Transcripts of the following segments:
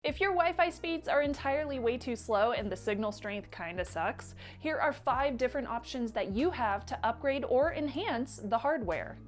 If your Wi-Fi speeds are entirely way too slow and the signal strength kinda sucks, here are 5 different options that you have to upgrade or enhance the hardware.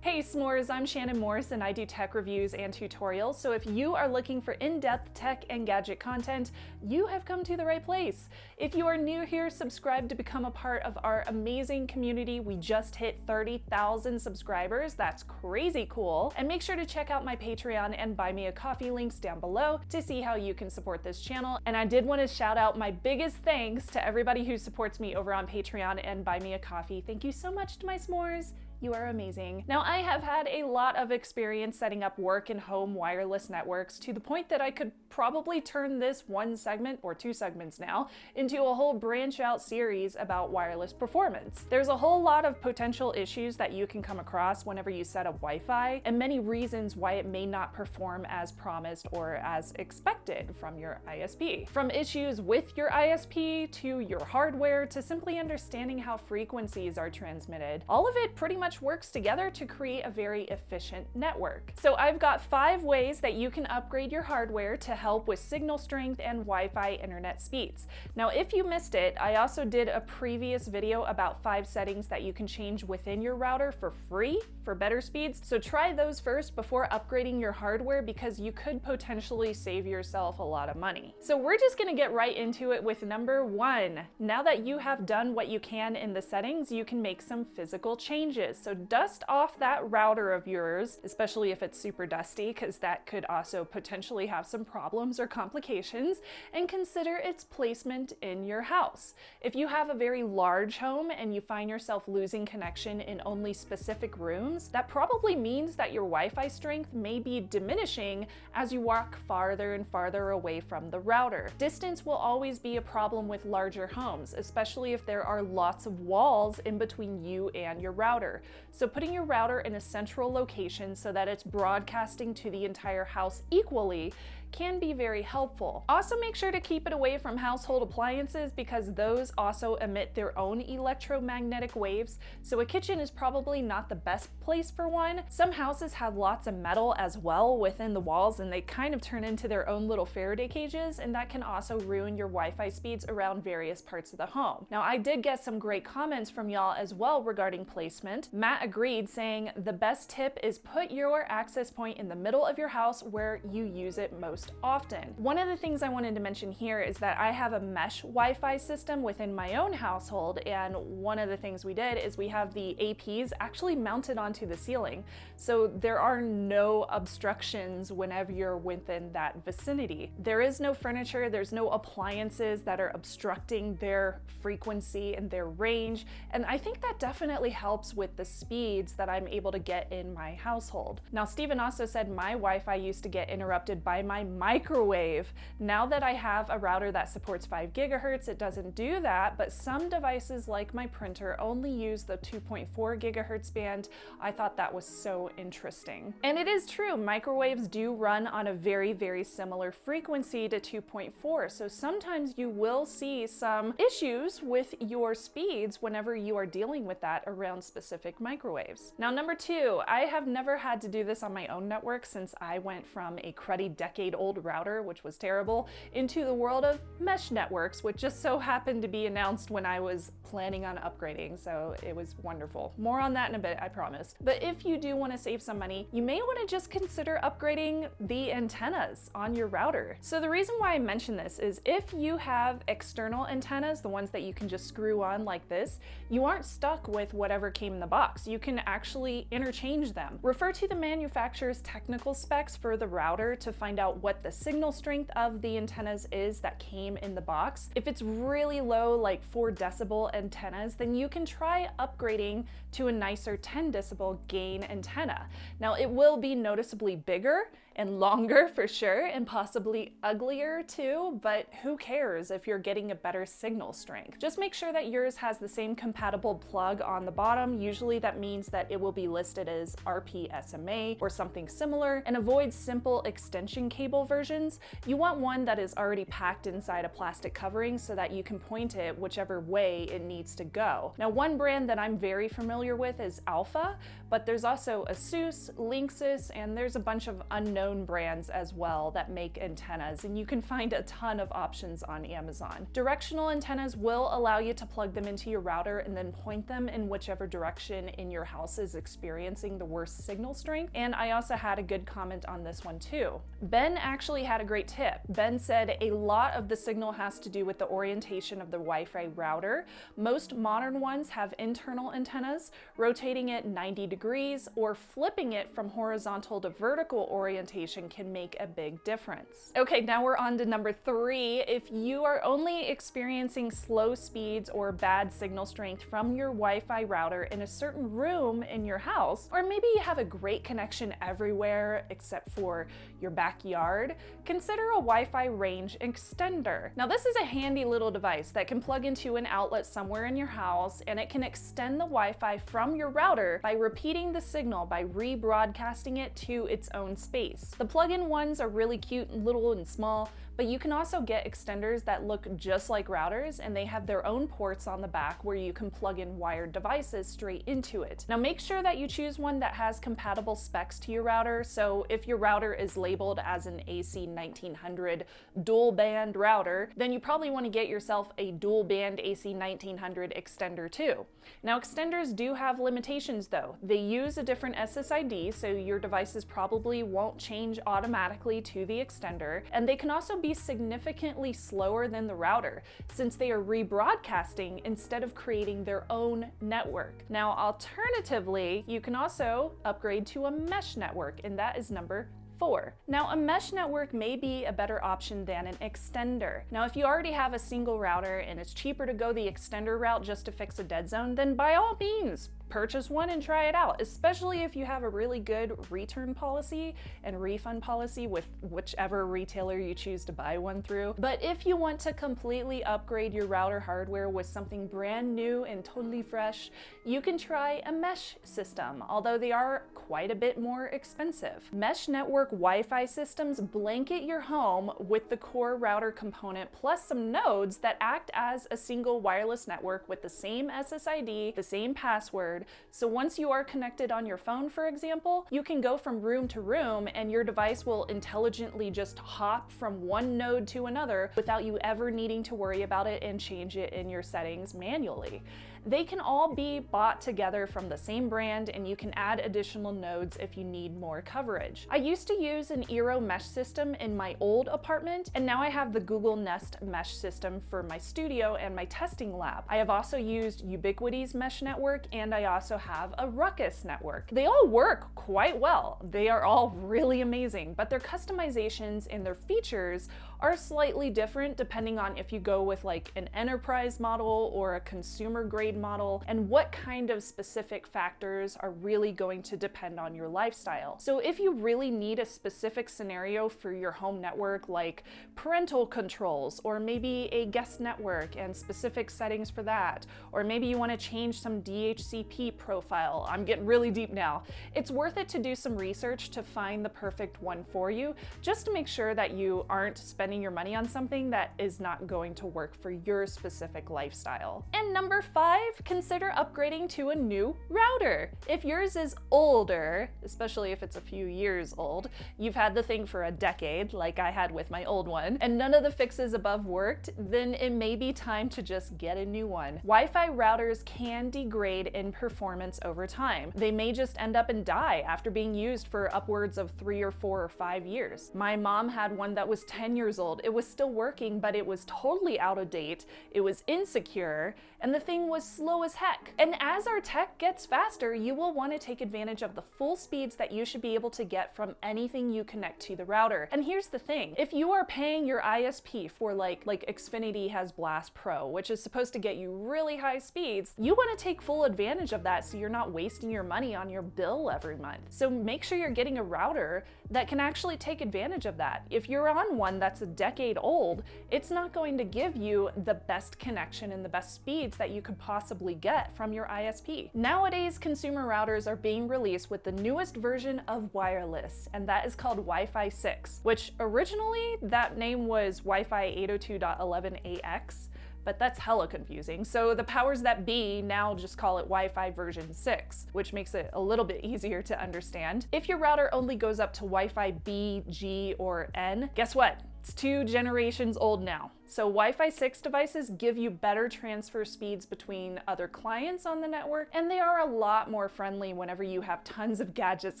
Hey s'mores, I'm Shannon Morse and I do tech reviews and tutorials, so if you are looking for in-depth tech and gadget content, you have come to the right place. If you are new here, subscribe to become a part of our amazing community. We just hit 30,000 subscribers, that's crazy cool. And make sure to check out my Patreon and Buy Me a Coffee links down below to see how you can support this channel. And I did want to shout out my biggest thanks to everybody who supports me over on Patreon and Buy Me a Coffee. Thank you so much to my s'mores. You are amazing. Now, I have had a lot of experience setting up work and home wireless networks to the point that I could probably turn this one segment, or 2 segments now, into a whole branch out series about wireless performance. There's a whole lot of potential issues that you can come across whenever you set up Wi-Fi, and many reasons why it may not perform as promised or as expected from your ISP. From issues with your ISP, to your hardware, to simply understanding how frequencies are transmitted. All of it pretty much works together to create a very efficient network. So I've got 5 ways that you can upgrade your hardware to help with signal strength and Wi-Fi internet speeds. Now, if you missed it, I also did a previous video about 5 settings that you can change within your router for free for better speeds. So try those first before upgrading your hardware, because you could potentially save yourself a lot of money. So we're just gonna get right into it with number 1. Now that you have done what you can in the settings, you can make some physical changes. So dust off that router of yours, especially if it's super dusty, because that could also potentially have some problems or complications, and consider its placement in your house. If you have a very large home and you find yourself losing connection in only specific rooms, that probably means that your Wi-Fi strength may be diminishing as you walk farther and farther away from the router. Distance will always be a problem with larger homes, especially if there are lots of walls in between you and your router. So putting your router in a central location so that it's broadcasting to the entire house equally can be very helpful. Also, make sure to keep it away from household appliances, because those also emit their own electromagnetic waves, so a kitchen is probably not the best place for one. Some houses have lots of metal as well within the walls, and they kind of turn into their own little Faraday cages, and that can also ruin your Wi-Fi speeds around various parts of the home. Now, I did get some great comments from y'all as well regarding placement. Matt agreed, saying the best tip is put your access point in the middle of your house where you use it most often. One of the things I wanted to mention here is that I have a mesh Wi-Fi system within my own household, and one of the things we did is we have the APs actually mounted onto the ceiling, so there are no obstructions whenever you're within that vicinity. There is no furniture, there's no appliances that are obstructing their frequency and their range, and I think that definitely helps with the speeds that I'm able to get in my household. Now, Steven also said my Wi-Fi used to get interrupted by my microwave. Now that I have a router that supports 5 gigahertz, it doesn't do that, but some devices like my printer only use the 2.4 gigahertz band. I thought that was so interesting. And it is true, microwaves do run on a very, very similar frequency to 2.4, so sometimes you will see some issues with your speeds whenever you are dealing with that around specific microwaves. Now, number 2, I have never had to do this on my own network since I went from a cruddy decade-old router, which was terrible, into the world of mesh networks, which just so happened to be announced when I was planning on upgrading, so it was wonderful. More on that in a bit, I promise. But if you do want to save some money, you may want to just consider upgrading the antennas on your router. So the reason why I mention this is if you have external antennas, the ones that you can just screw on like this, you aren't stuck with whatever came in the box. You can actually interchange them. Refer to the manufacturer's technical specs for the router to find out what the signal strength of the antennas is that came in the box. If it's really low, like 4 decibel antennas, then you can try upgrading to a nicer 10 decibel gain antenna. Now, it will be noticeably bigger and longer for sure, and possibly uglier too, but who cares if you're getting a better signal strength? Just make sure that yours has the same compatible plug on the bottom. Usually that means that it will be listed as RPSMA or something similar, and avoid simple extension cable versions. You want one that is already packed inside a plastic covering so that you can point it whichever way it needs to go. Now, one brand that I'm very familiar with is Alpha, but there's also Asus, Linksys, and there's a bunch of unknown brands as well that make antennas, and you can find a ton of options on Amazon. Directional antennas will allow you to plug them into your router and then point them in whichever direction in your house is experiencing the worst signal strength. And I also had a good comment on this one too. Ben actually had a great tip. Ben said a lot of the signal has to do with the orientation of the Wi-Fi router. Most modern ones have internal antennas. Rotating it 90 degrees or flipping it from horizontal to vertical orientation can make a big difference. Okay, now we're on to number 3. If you are only experiencing slow speeds or bad signal strength from your Wi-Fi router in a certain room in your house, or maybe you have a great connection everywhere except for your backyard, consider a Wi-Fi range extender. Now this is a handy little device that can plug into an outlet somewhere in your house, and it can extend the Wi-Fi from your router by repeating the signal by rebroadcasting it to its own space. The plug-in ones are really cute and little and small, but you can also get extenders that look just like routers, and they have their own ports on the back where you can plug in wired devices straight into it. Now make sure that you choose one that has compatible specs to your router. So if your router is labeled as an AC 1900 dual band router, then you probably want to get yourself a dual band AC 1900 extender too. Now extenders do have limitations though. They use a different SSID, so your devices probably won't change automatically to the extender, and they can also be significantly slower than the router since they are rebroadcasting instead of creating their own network. Now alternatively, you can also upgrade to a mesh network, and that is number 4. Now a mesh network may be a better option than an extender. Now if you already have a single router and it's cheaper to go the extender route just to fix a dead zone, then by all means, purchase one and try it out, especially if you have a really good return policy and refund policy with whichever retailer you choose to buy one through. But if you want to completely upgrade your router hardware with something brand new and totally fresh, you can try a mesh system, although they are quite a bit more expensive. Mesh network Wi-Fi systems blanket your home with the core router component plus some nodes that act as a single wireless network with the same SSID, the same password. So once you are connected on your phone, for example, you can go from room to room and your device will intelligently just hop from one node to another without you ever needing to worry about it and change it in your settings manually. They can all be bought together from the same brand, and you can add additional nodes if you need more coverage. I used to use an Eero mesh system in my old apartment, and now I have the Google Nest mesh system for my studio and my testing lab. I have also used Ubiquiti's mesh network, and I also have a Ruckus network. They all work quite well. They are all really amazing, but their customizations and their features are slightly different depending on if you go with like an enterprise model or a consumer grade model, and what kind of specific factors are really going to depend on your lifestyle. So if you really need a specific scenario for your home network, like parental controls, or maybe a guest network and specific settings for that, or maybe you want to change some DHCP profile, I'm getting really deep now, it's worth it to do some research to find the perfect one for you, just to make sure that you aren't spending your money on something that is not going to work for your specific lifestyle. And number 5, consider upgrading to a new router. If yours is older, especially if it's a few years old, you've had the thing for a decade, like I had with my old one, and none of the fixes above worked, then it may be time to just get a new one. Wi-Fi routers can degrade in performance over time. They may just end up and die after being used for upwards of 3 or 4 or 5 years. My mom had one that was 10 years old. It was still working, but it was totally out of date. It was insecure, and the thing was slow as heck. And as our tech gets faster, you will want to take advantage of the full speeds that you should be able to get from anything you connect to the router. And here's the thing, if you are paying your ISP for like Xfinity has Blast Pro, which is supposed to get you really high speeds, you want to take full advantage of that so you're not wasting your money on your bill every month. So make sure you're getting a router that can actually take advantage of that. If you're on one that's a decade old, it's not going to give you the best connection and the best speeds that you could possibly get from your ISP. Nowadays, consumer routers are being released with the newest version of wireless, and that is called Wi-Fi 6, which originally that name was Wi-Fi 802.11ax. but that's hella confusing. So the powers that be now just call it Wi-Fi version 6, which makes it a little bit easier to understand. If your router only goes up to Wi-Fi B, G, or N, guess what? It's 2 generations old now. So Wi-Fi 6 devices give you better transfer speeds between other clients on the network, and they are a lot more friendly whenever you have tons of gadgets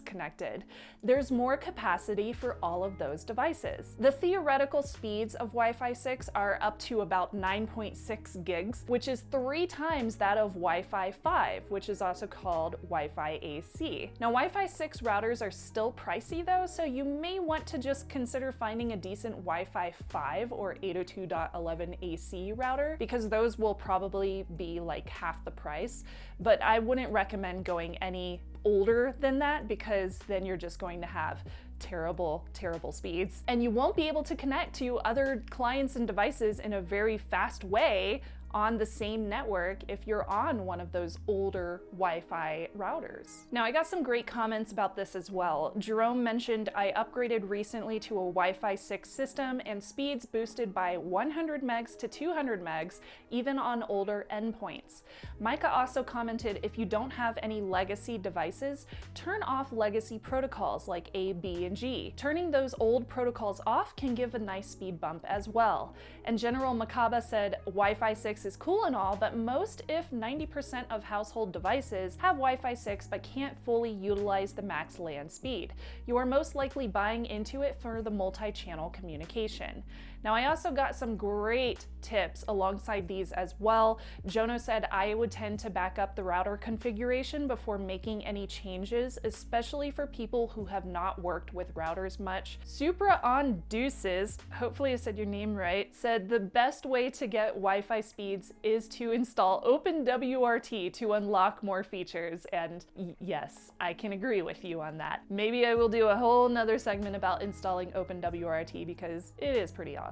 connected. There's more capacity for all of those devices. The theoretical speeds of Wi-Fi 6 are up to about 9.6 gigs, which is 3 times that of Wi-Fi 5, which is also called Wi-Fi AC. Now, Wi-Fi 6 routers are still pricey though, so you may want to just consider finding a decent Wi-Fi 5 or 802.11 AC router, because those will probably be like half the price, but I wouldn't recommend going any older than that, because then you're just going to have terrible speeds, and you won't be able to connect to other clients and devices in a very fast way on the same network if you're on one of those older Wi-Fi routers. Now, I got some great comments about this as well. Jerome mentioned, I upgraded recently to a Wi-Fi 6 system and speeds boosted by 100 megs to 200 megs, even on older endpoints. Micah also commented, if you don't have any legacy devices, turn off legacy protocols like A, B, and G. Turning those old protocols off can give a nice speed bump as well. And General Makaba said, Wi-Fi 6 is cool and all, but most, if 90% of household devices have Wi-Fi 6 but can't fully utilize the max LAN speed. You are most likely buying into it for the multi-channel communication. Now, I also got some great tips alongside these as well. Jono said I would tend to back up the router configuration before making any changes, especially for people who have not worked with routers much. Supra on Deuces, hopefully I said your name right, said the best way to get Wi-Fi speeds is to install OpenWRT to unlock more features. And yes, I can agree with you on that. Maybe I will do a whole nother segment about installing OpenWRT because it is pretty awesome.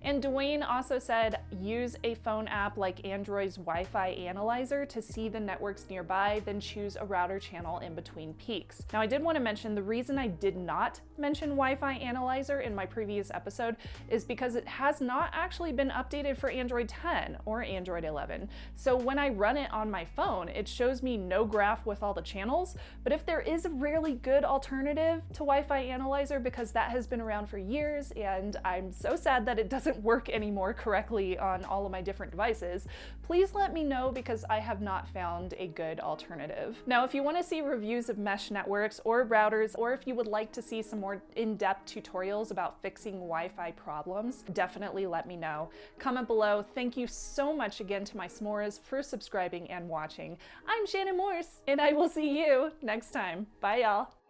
And Dwayne also said, use a phone app like Android's Wi-Fi Analyzer to see the networks nearby, then choose a router channel in between peaks. Now, I did want to mention the reason I did not mention Wi-Fi Analyzer in my previous episode is because it has not actually been updated for Android 10 or Android 11. So when I run it on my phone, it shows me no graph with all the channels, but if there is a really good alternative to Wi-Fi Analyzer, because that has been around for years and I'm so sad that it doesn't work anymore correctly on all of my different devices, please let me know, because I have not found a good alternative. Now, if you want to see reviews of mesh networks or routers, or if you would like to see some more in-depth tutorials about fixing Wi-Fi problems, definitely let me know. Comment below. Thank you so much again to my s'mores for subscribing and watching. I'm Shannon Morse, and I will see you next time. Bye, y'all.